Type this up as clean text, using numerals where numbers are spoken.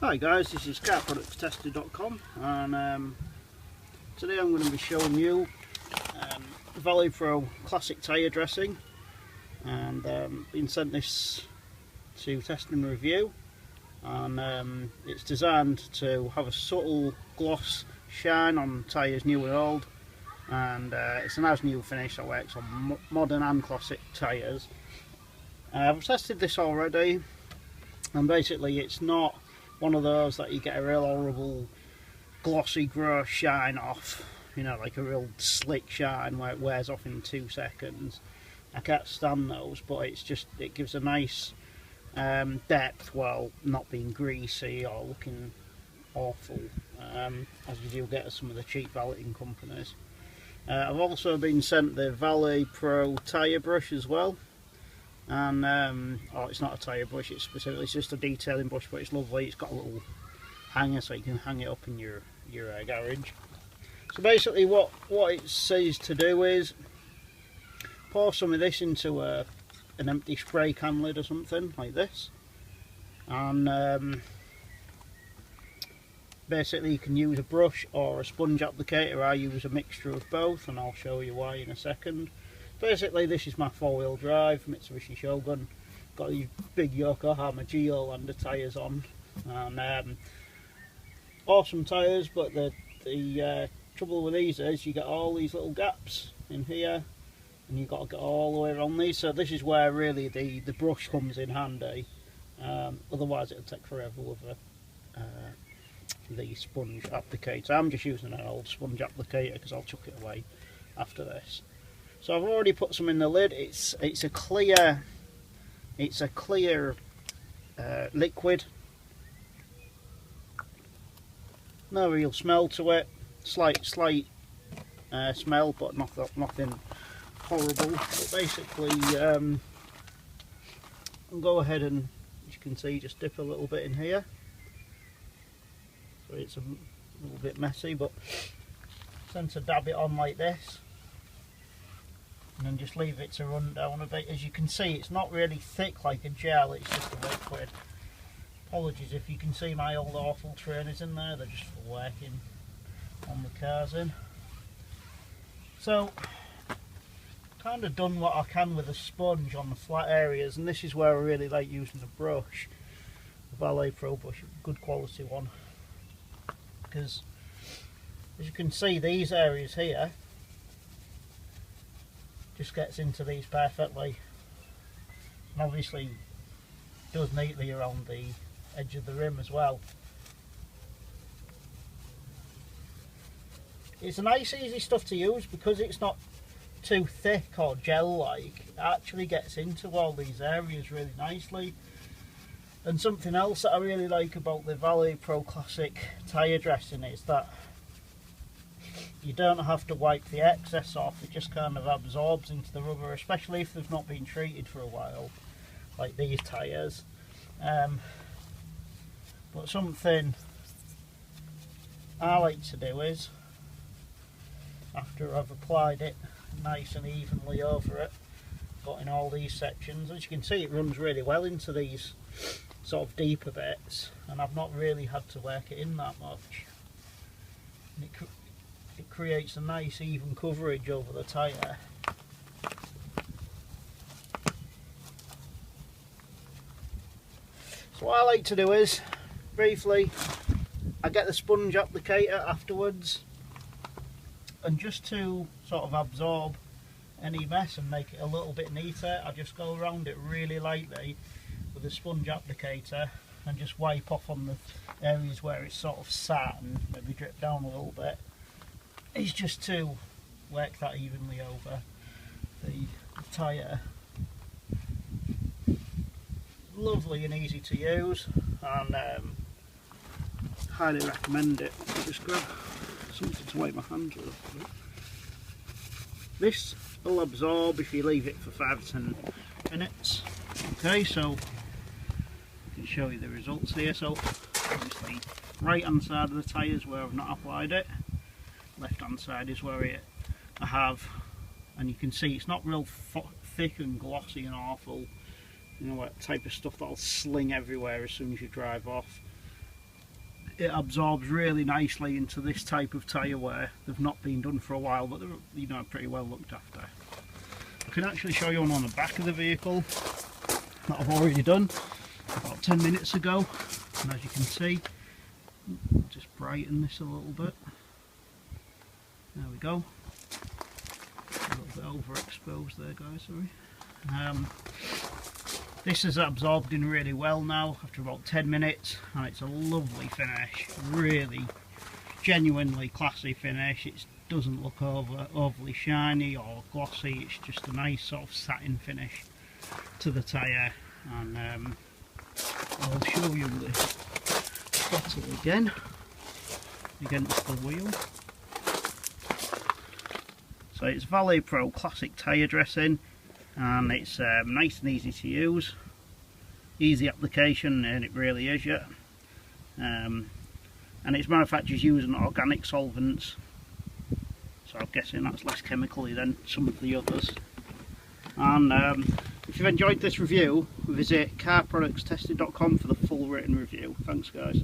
Hi guys, this is carproductstester.com and today I'm going to be showing you ValetPRO Classic Tyre Dressing, and been sent this to test and review, and it's designed to have a subtle gloss shine on tyres new and old, and it's an as new finish that works on modern and classic tyres. I've tested this already, and basically it's not one of those that you get a real horrible glossy gross shine off, you know, like a real slick shine where it wears off in 2 seconds. I can't stand those, but it's just, it gives a nice depth while not being greasy or looking awful, as you do get at some of the cheap valeting companies. I've also been sent the ValetPRO tyre brush as well, and oh, it's not a tyre brush, it's just a detailing brush, but it's lovely. It's got a little hanger so you can hang it up in your garage. So basically what it says to do is pour some of this into an empty spray can lid or something like this, and basically you can use a brush or a sponge applicator. I use a mixture of both, and I'll show you why in a second. Basically, this is my 4-wheel drive Mitsubishi Shogun. Got these big Yokohama Geolander tyres on, and awesome tyres, but the trouble with these is you get all these little gaps in here, and you've got to get all the way around these. So this is where really the brush comes in handy. Otherwise, it'll take forever with the sponge applicator. I'm just using an old sponge applicator because I'll chuck it away after this. So I've already put some in the lid. It's a clear liquid. No real smell to it. Slight smell, but nothing horrible. But basically, I'll go ahead and, as you can see, just dip a little bit in here. So it's a little bit messy, but tend to dab it on like this, and then just leave it to run down a bit. As you can see, it's not really thick like a gel, it's just a liquid. Apologies if you can see my old awful trainers in there, they're just for working on the cars in. So, kind of done what I can with a sponge on the flat areas, and this is where I really like using the brush, the ValetPRO brush, a good quality one, because as you can see, these areas here just gets into these perfectly, and obviously does neatly around the edge of the rim as well. It's a nice easy stuff to use because it's not too thick or gel like. It actually gets into all these areas really nicely. And something else that I really like about the ValetPRO Classic Tyre Dressing is that you don't have to wipe the excess off. It just kind of absorbs into the rubber, especially if they've not been treated for a while, like these tyres. But something I like to do is, after I've applied it nice and evenly over it, got in all these sections, as you can see, it runs really well into these sort of deeper bits, and I've not really had to work it in that much. And it creates a nice even coverage over the tyre. So what I like to do is, briefly, I get the sponge applicator afterwards, and just to sort of absorb any mess and make it a little bit neater, I just go around it really lightly with a sponge applicator and just wipe off on the areas where it's sort of sat and maybe drip down a little bit. It's just to work that evenly over the tyre. Lovely and easy to use, and highly recommend it. I'll just grab something to wipe my hands with. This will absorb if you leave it for 5 to 10 minutes. Okay, so I can show you the results here. So obviously right hand side of the tyre is where I've not applied it, left hand side is where I have, and you can see it's not real thick and glossy and awful, you know, that type of stuff that'll sling everywhere as soon as you drive off. it absorbs really nicely into this type of tyre wear. They've not been done for a while, but they're, you know, pretty well looked after. I can actually show you one on the back of the vehicle that I've already done about 10 minutes ago, and as you can see, I'll just brighten this a little bit. There we go. A little bit overexposed there, guys, sorry. This is absorbed in really well now after about 10 minutes, and it's a lovely finish, really genuinely classy finish. It doesn't look overly shiny or glossy, it's just a nice sort of satin finish to the tyre. And I'll show you the bottle again against the wheel. So it's ValetPRO Classic Tyre Dressing, and it's nice and easy to use, easy application, and it really is, yeah. And it's manufactured using organic solvents, so I'm guessing that's less chemically than some of the others. And if you've enjoyed this review, visit carproductstested.com for the full written review. Thanks, guys.